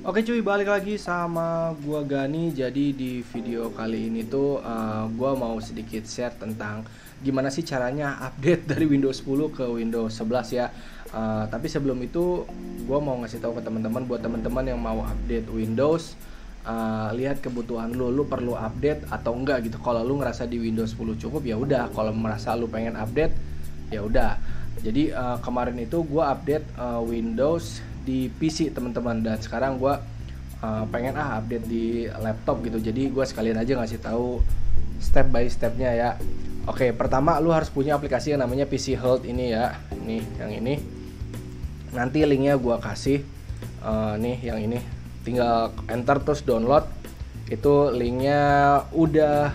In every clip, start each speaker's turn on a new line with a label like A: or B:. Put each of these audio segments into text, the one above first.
A: Oke cuy, balik lagi sama gua Gani. Jadi di video kali ini tuh gua mau sedikit share tentang gimana sih caranya update dari Windows 10 ke Windows 11 ya. Tapi sebelum itu gua mau ngasih tahu ke teman-teman, buat teman-teman yang mau update Windows, lihat kebutuhan lu perlu update atau enggak gitu. Kalau lu ngerasa di Windows 10 cukup ya udah, kalau merasa lu pengen update ya udah. Jadi kemarin itu gua update Windows di PC teman-teman, dan sekarang gue pengen update di laptop gitu. Jadi gue sekalian aja ngasih tahu step by stepnya ya. Oke, pertama lu harus punya aplikasi yang namanya PC Health ini ya. Nih yang ini, nanti linknya gue kasih. Nih yang ini, tinggal enter terus download. Itu linknya udah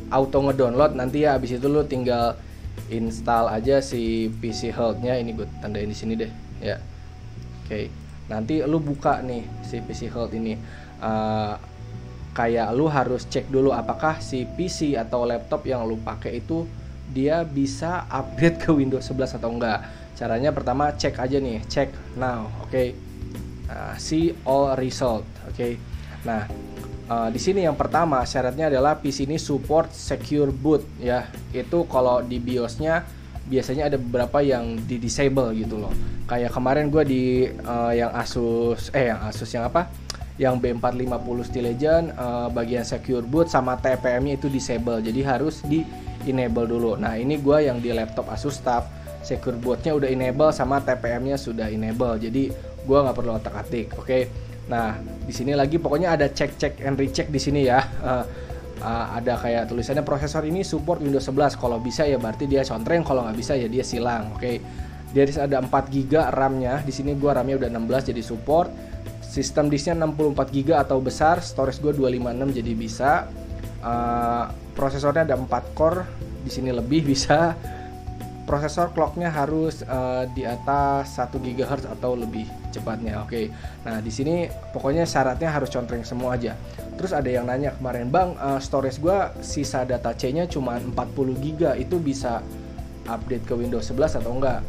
A: auto ngedownload. Nanti ya abis itu lu tinggal install aja si PC Health-nya. Ini gue tandain di sini deh ya. Oke, nanti lu buka nih si PC Health ini. Kayak lu harus cek dulu apakah si PC atau laptop yang lu pakai itu dia bisa upgrade ke Windows 11 atau enggak. Caranya pertama cek aja nih, cek now, oke. See all result, oke. Nah, di sini yang pertama syaratnya adalah PC ini support secure boot ya. Itu kalau di BIOS-nya biasanya ada beberapa yang di disable gitu loh. Kayak kemarin gue di yang Asus yang B450 Steel Legend, bagian secure boot sama TPM-nya itu disable, jadi harus di enable dulu. Nah ini gue yang di laptop Asus TUF, secure bootnya udah enable sama TPM-nya sudah enable, jadi gue nggak perlu otak-atik. Oke. Nah di sini lagi pokoknya ada cek and recheck di sini ya. Ada kayak tulisannya prosesor ini support Windows 11. Kalau bisa ya berarti dia contreng, kalau nggak bisa ya dia silang. Oke. Dia ada 4 GB RAM-nya. Di sini gua RAM-nya udah 16 jadi support. Sistem disknya 64 GB atau besar, storage gua 256 jadi bisa. Prosesornya ada 4 core, di sini lebih bisa. Prosesor clocknya harus di atas 1 GHz atau lebih cepatnya. Oke. Nah, di sini pokoknya syaratnya harus contreng semua aja. Terus ada yang nanya kemarin, "Bang, storage gua sisa data C-nya cuma 40 GB, itu bisa update ke Windows 11 atau enggak?"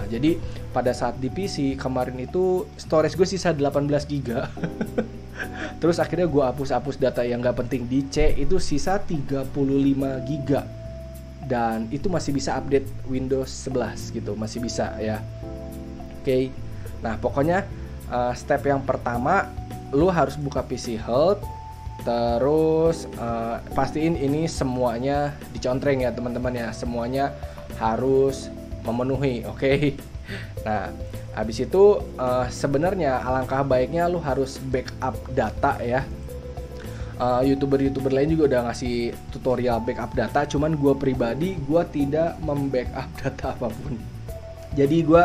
A: Jadi pada saat di PC kemarin itu storage gue sisa 18 GB. Terus akhirnya gue hapus data yang nggak penting. Di C itu sisa 35 GB, dan itu masih bisa update Windows 11 gitu, masih bisa ya. Oke. Nah pokoknya step yang pertama lu harus buka PC Health, terus pastiin ini semuanya dicontreng ya teman-teman ya, semuanya harus memenuhi. Oke. Nah habis itu sebenarnya alangkah baiknya lu harus backup data ya. YouTuber lain juga udah ngasih tutorial backup data, cuman gue pribadi gue tidak membackup data apapun. Jadi gue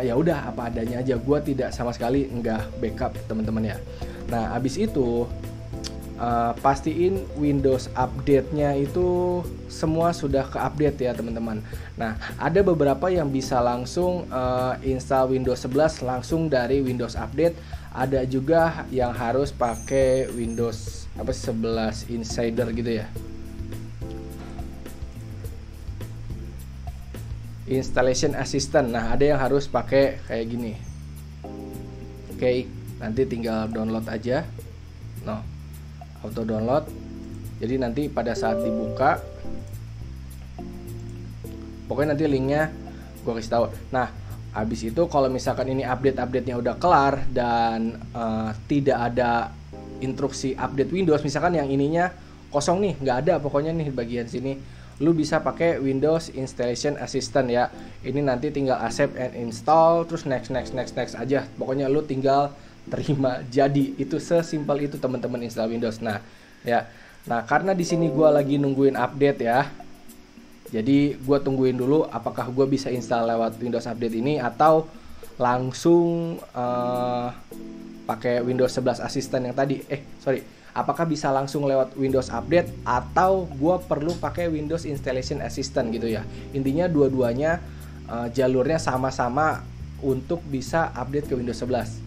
A: ya udah apa adanya aja, gue tidak sama sekali nggak backup teman-teman ya. Nah abis itu pastiin Windows update-nya itu semua sudah ke-update ya teman-teman. Nah ada beberapa yang bisa langsung install Windows 11 langsung dari Windows Update. Ada juga yang harus pakai Windows 11 Insider gitu ya, Installation Assistant. Nah ada yang harus pakai kayak gini. Oke, nanti tinggal download aja. Auto download. Jadi nanti pada saat dibuka, pokoknya nanti linknya gue kasih tahu. Nah habis itu kalau misalkan ini update-nya udah kelar dan tidak ada instruksi update Windows, misalkan yang ininya kosong nih, nggak ada pokoknya nih bagian sini, lu bisa pakai Windows Installation Assistant ya. Ini nanti tinggal accept and install, terus next aja. Pokoknya lu tinggal terima jadi. Itu sesimpel itu teman-teman install Windows. Nah ya, nah karena di sini gue lagi nungguin update ya, jadi gue tungguin dulu apakah gue bisa install lewat Windows Update ini atau langsung pakai Windows 11 Assistant yang tadi. Apakah bisa langsung lewat Windows Update atau gue perlu pakai Windows Installation Assistant gitu ya. Intinya dua-duanya jalurnya sama-sama untuk bisa update ke Windows 11.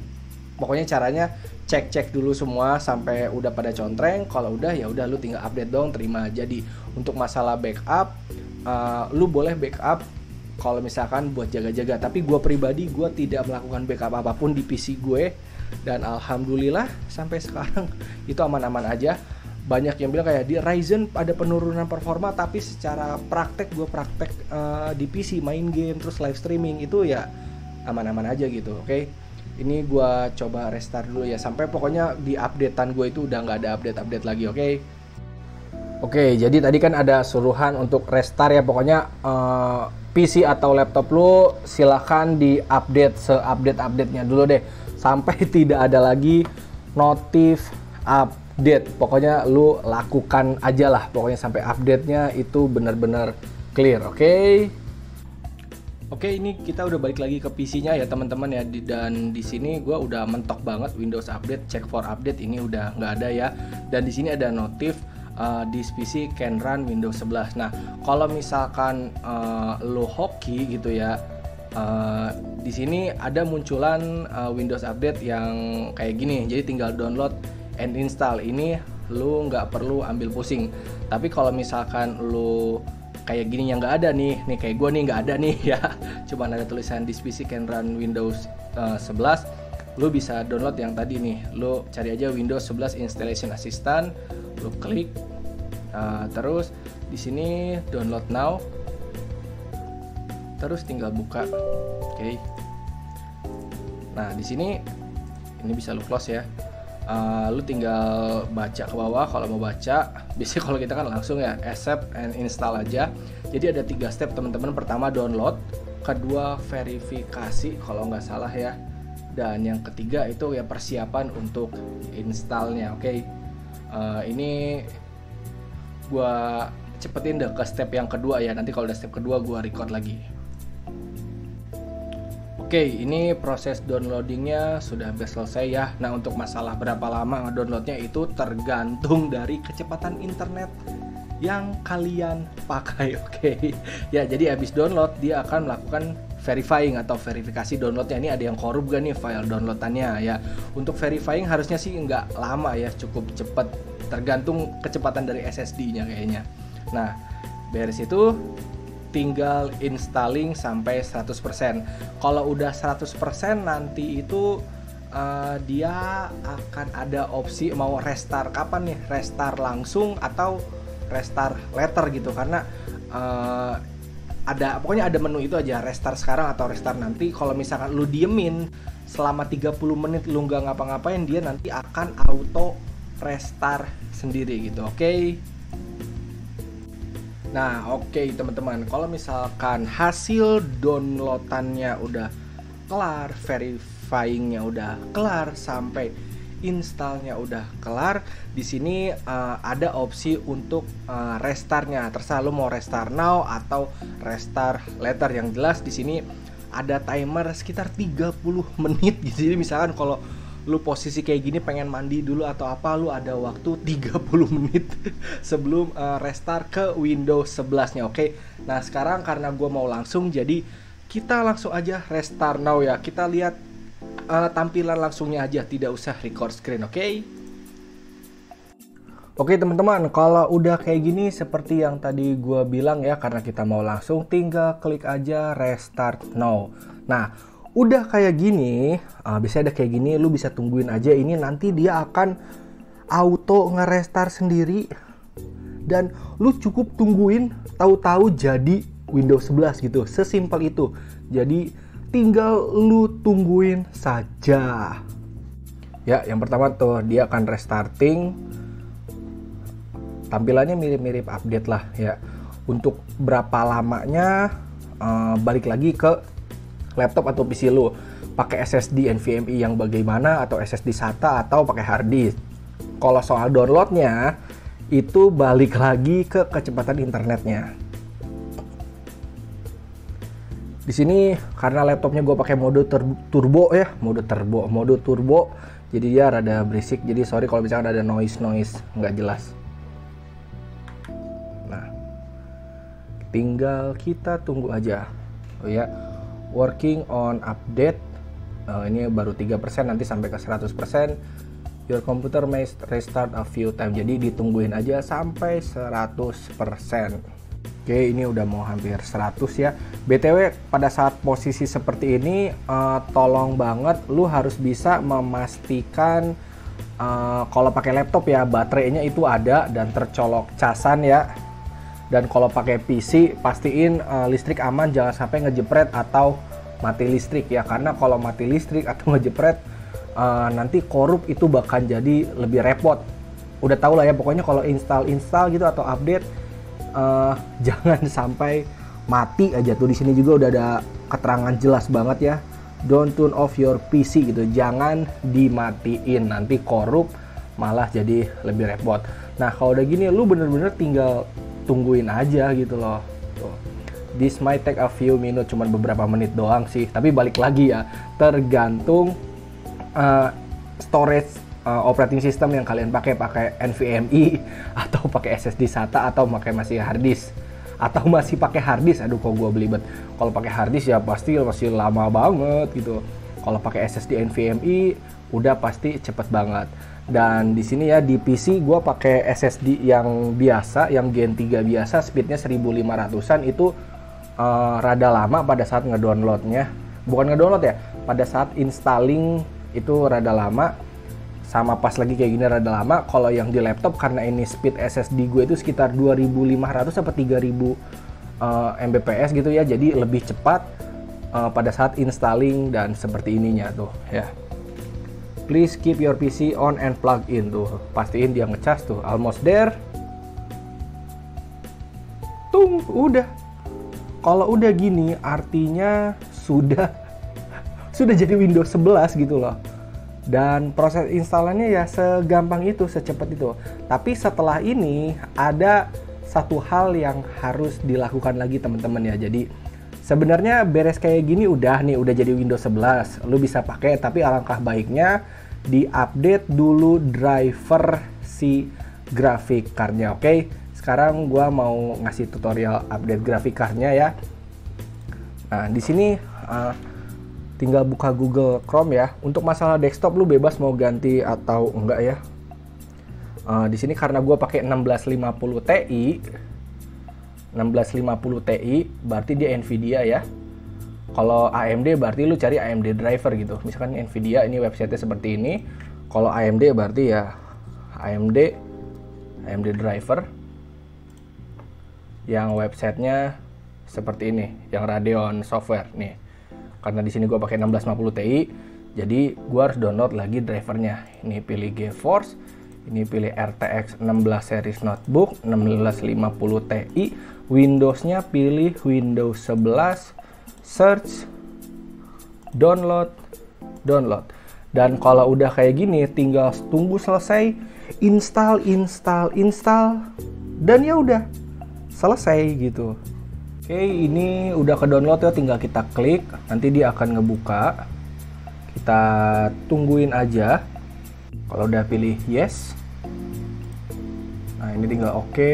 A: Pokoknya caranya cek dulu semua sampai udah pada contreng. Kalau udah ya udah lu tinggal update dong, terima jadi. Untuk masalah backup, lu boleh backup kalau misalkan buat jaga-jaga, tapi gue pribadi gue tidak melakukan backup apapun di PC gue Dan alhamdulillah sampai sekarang itu aman-aman aja. Banyak yang bilang kayak di Ryzen ada penurunan performa, tapi secara praktek gue praktek di PC main game terus live streaming itu ya aman-aman aja gitu. Oke, ini gue coba restart dulu ya, sampai pokoknya di updatean gue itu udah nggak ada update lagi. Oke, jadi tadi kan ada suruhan untuk restart ya, pokoknya PC atau laptop lu silahkan di update se-update-update-nya dulu deh, sampai tidak ada lagi notif update. Pokoknya lu lakukan aja lah, pokoknya sampai update-nya itu benar-benar clear. Oke, ini kita udah balik lagi ke PC-nya ya teman-teman ya, dan di sini gue udah mentok banget Windows Update, check for update ini udah nggak ada ya, dan di sini ada notif this PC can run Windows 11. Nah, kalau misalkan lo hoki gitu ya, di sini ada munculan Windows Update yang kayak gini, jadi tinggal download and install. Ini lu nggak perlu ambil pusing. Tapi kalau misalkan lu kayak gini yang nggak ada nih kayak gue nih nggak ada nih ya, cuman ada tulisan this PC can run Windows 11, lu bisa download yang tadi nih. Lu cari aja Windows 11 Installation Assistant, lu klik, terus di sini download now, terus tinggal buka. Oke. Nah di sini ini bisa lu close ya. Lu tinggal baca ke bawah kalau mau baca. Biasanya kalau kita kan langsung ya accept and install aja. Jadi ada 3 step teman-teman. Pertama download, kedua verifikasi kalau nggak salah ya, dan yang ketiga itu ya persiapan untuk installnya. Oke. Ini gua cepetin deh ke step yang kedua ya, nanti kalau udah step kedua gua record lagi. Oke, ini proses downloadingnya sudah hampir selesai ya. Nah, untuk masalah berapa lama ngedownloadnya itu tergantung dari kecepatan internet yang kalian pakai. Oke. Ya, jadi habis download dia akan melakukan verifying atau verifikasi downloadnya. Ini ada yang korup gak nih file downloadannya ya. Untuk verifying harusnya sih nggak lama ya, cukup cepat, tergantung kecepatan dari SSD-nya kayaknya. Nah, beres itu tinggal installing sampai 100%. Kalau udah 100% nanti itu dia akan ada opsi mau restart kapan nih, restart langsung atau restart later gitu, karena pokoknya ada menu itu aja, restart sekarang atau restart nanti. Kalau misalkan lu diemin selama 30 menit lu nggak ngapa-ngapain, dia nanti akan auto restart sendiri gitu. Nah, teman-teman, kalau misalkan hasil downloadannya udah kelar, verifyingnya udah kelar, sampai installnya udah kelar, di sini ada opsi untuk restartnya. Terserah lu mau restart now atau restart later. Yang jelas di sini ada timer sekitar 30 menit gitu. Jadi misalkan kalau lu posisi kayak gini pengen mandi dulu atau apa, lu ada waktu 30 menit sebelum restart ke Windows 11-nya. Nah sekarang karena gue mau langsung, jadi kita langsung aja restart now ya. Kita lihat tampilan langsungnya aja, tidak usah record screen. Oke teman-teman, kalau udah kayak gini seperti yang tadi gue bilang ya, karena kita mau langsung, tinggal klik aja restart now. Nah udah kayak gini, biasanya ada kayak gini, lu bisa tungguin aja, ini nanti dia akan auto nge-restart sendiri, dan lu cukup tungguin, tahu-tahu jadi Windows 11 gitu, sesimpel itu. Jadi tinggal lu tungguin saja. Ya, yang pertama tuh dia akan restarting, tampilannya mirip-mirip update lah ya. Untuk berapa lamanya balik lagi ke laptop atau PC lu, pakai SSD NVMe yang bagaimana, atau SSD SATA, atau pakai hard disk. Kalau soal downloadnya itu balik lagi ke kecepatan internetnya. Di sini karena laptopnya gue pakai mode turbo ya, mode turbo, jadi dia rada berisik. Jadi sorry kalau misalkan ada noise nggak jelas. Nah, tinggal kita tunggu aja. Oh ya. Working on update, ini baru 3%, nanti sampai ke 100%. Your computer may restart a few times, jadi ditungguin aja sampai 100%. Oke, ini udah mau hampir 100 ya. BTW pada saat posisi seperti ini tolong banget lu harus bisa memastikan kalau pakai laptop ya baterainya itu ada dan tercolok casan ya. Dan kalau pakai PC pastiin listrik aman, jangan sampai ngejepret atau mati listrik ya, karena kalau mati listrik atau ngejepret nanti korup itu bakal jadi lebih repot. Udah tau lah ya, pokoknya kalau install gitu atau update jangan sampai mati aja. Tuh di sini juga udah ada keterangan jelas banget ya, don't turn off your PC gitu, jangan dimatiin, nanti korup malah jadi lebih repot. Nah kalau udah gini lu bener-bener tinggal tungguin aja gitu loh. Tuh. This might take a few minutes, cuman beberapa menit doang sih, tapi balik lagi ya, tergantung storage operating system yang kalian pakai NVMe atau pakai SSD SATA atau pakai masih hard disk atau masih pakai hard disk. Aduh kok gue belibet. Kalau pakai hard disk ya pasti masih lama banget gitu. Kalau pakai SSD NVMe udah pasti cepet banget. Dan di sini ya di PC gue pakai SSD yang biasa, yang Gen 3 biasa, speednya 1500-an itu rada lama pada saat ngedownloadnya. Bukan ngedownload ya, pada saat installing itu rada lama. Sama pas lagi kayak gini rada lama. Kalau yang di laptop karena ini speed SSD gue itu sekitar 2500 sampai 3000 Mbps gitu ya, jadi lebih cepat pada saat installing dan seperti ininya tuh ya. Please keep your PC on and plug in, tuh pastiin dia ngecas tuh, almost there. Tung, udah. Kalau udah gini artinya sudah jadi Windows 11 gitu loh. Dan proses instalannya ya segampang itu, secepat itu. Tapi setelah ini ada satu hal yang harus dilakukan lagi teman-teman ya. Jadi sebenarnya beres kayak gini udah jadi Windows 11. Lu bisa pakai, tapi alangkah baiknya diupdate dulu driver si graphic card-nya. Oke, sekarang gua mau ngasih tutorial update graphic card-nya ya. Nah, di sini tinggal buka Google Chrome ya. Untuk masalah desktop lu bebas mau ganti atau enggak ya. Di sini karena gue pakai 1650 Ti berarti dia Nvidia ya. Kalau AMD berarti lu cari AMD driver gitu. Misalkan Nvidia ini websitenya seperti ini. Kalau AMD berarti ya AMD driver yang websitenya seperti ini, yang Radeon software nih. Karena di sini gue pakai 1650 Ti, jadi gue harus download lagi drivernya. Ini pilih GeForce, ini pilih RTX 16 series notebook 1650 Ti, Windowsnya pilih Windows 11, search, download. Dan kalau udah kayak gini, tinggal tunggu selesai, install, dan ya udah selesai gitu. Oke, ini udah ke download ya, tinggal kita klik, nanti dia akan ngebuka. Kita tungguin aja. Kalau udah pilih yes, nah ini tinggal oke,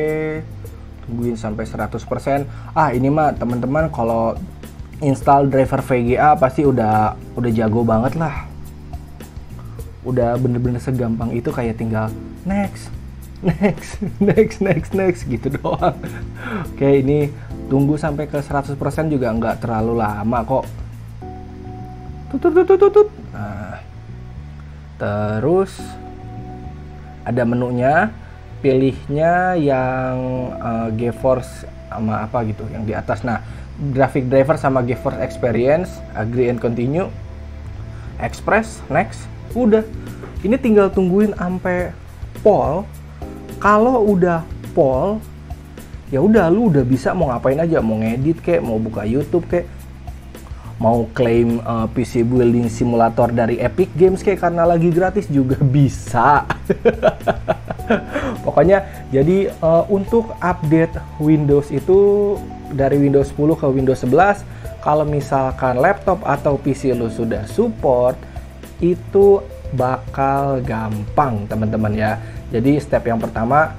A: tungguin sampai 100%. Ini mah teman-teman kalau install driver VGA pasti udah jago banget lah. Udah bener-bener segampang itu, kayak tinggal next gitu doang. Oke, ini tunggu sampai ke 100% juga nggak terlalu lama kok. Tutut. Nah, terus ada menunya, pilihnya yang GeForce sama apa gitu yang di atas. Nah, graphic driver sama GeForce Experience, agree and continue, express, next. Udah, ini tinggal tungguin sampai poll. Kalau udah poll, ya udah lu udah bisa mau ngapain aja, mau ngedit kek, mau buka YouTube kek, mau claim PC building simulator dari Epic Games kek karena lagi gratis juga bisa. Pokoknya jadi untuk update Windows itu dari Windows 10 ke Windows 11, kalau misalkan laptop atau PC lu sudah support, itu bakal gampang teman-teman ya. Jadi step yang pertama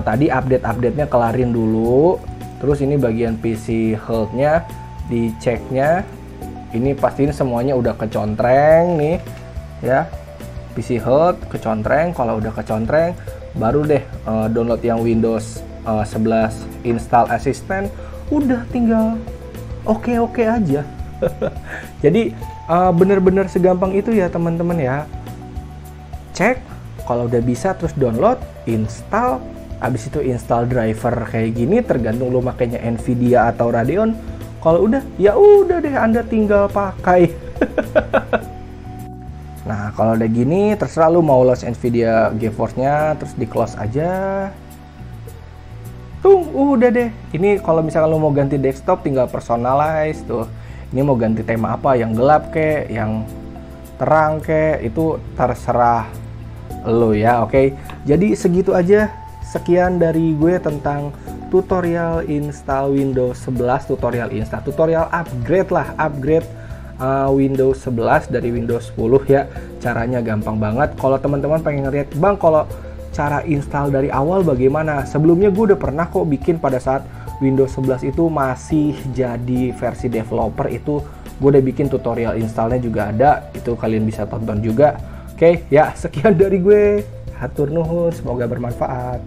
A: tadi update-nya kelarin dulu. Terus ini bagian PC health-nya diceknya. Ini pastiin semuanya udah kecontreng nih ya. PC health kecontreng, kalau udah kecontreng baru deh download yang Windows 11 install assistant, udah tinggal oke aja. Jadi bener-bener segampang itu ya teman-teman ya. Cek, kalau udah bisa terus download, install, habis itu install driver kayak gini, tergantung lo makainya Nvidia atau Radeon. Kalau udah, ya udah deh, Anda tinggal pakai. Nah, kalau udah gini, terserah lu mau launch Nvidia GeForce-nya, terus di close aja. Tuh, udah deh. Ini kalau misalkan lu mau ganti desktop, tinggal personalize tuh. Ini mau ganti tema apa, yang gelap kek, yang terang kek, itu terserah lu ya, oke. Jadi segitu aja. Sekian dari gue tentang tutorial install Windows 11, tutorial upgrade lah, Windows 11 dari Windows 10 ya. Caranya gampang banget. Kalau teman-teman pengen ngeliat, Bang, kalau cara install dari awal bagaimana? Sebelumnya gue udah pernah kok bikin pada saat Windows 11 itu masih jadi versi developer, itu gue udah bikin tutorial installnya juga ada. Itu kalian bisa tonton juga. Oke, ya sekian dari gue. Hatur nuhun, semoga bermanfaat.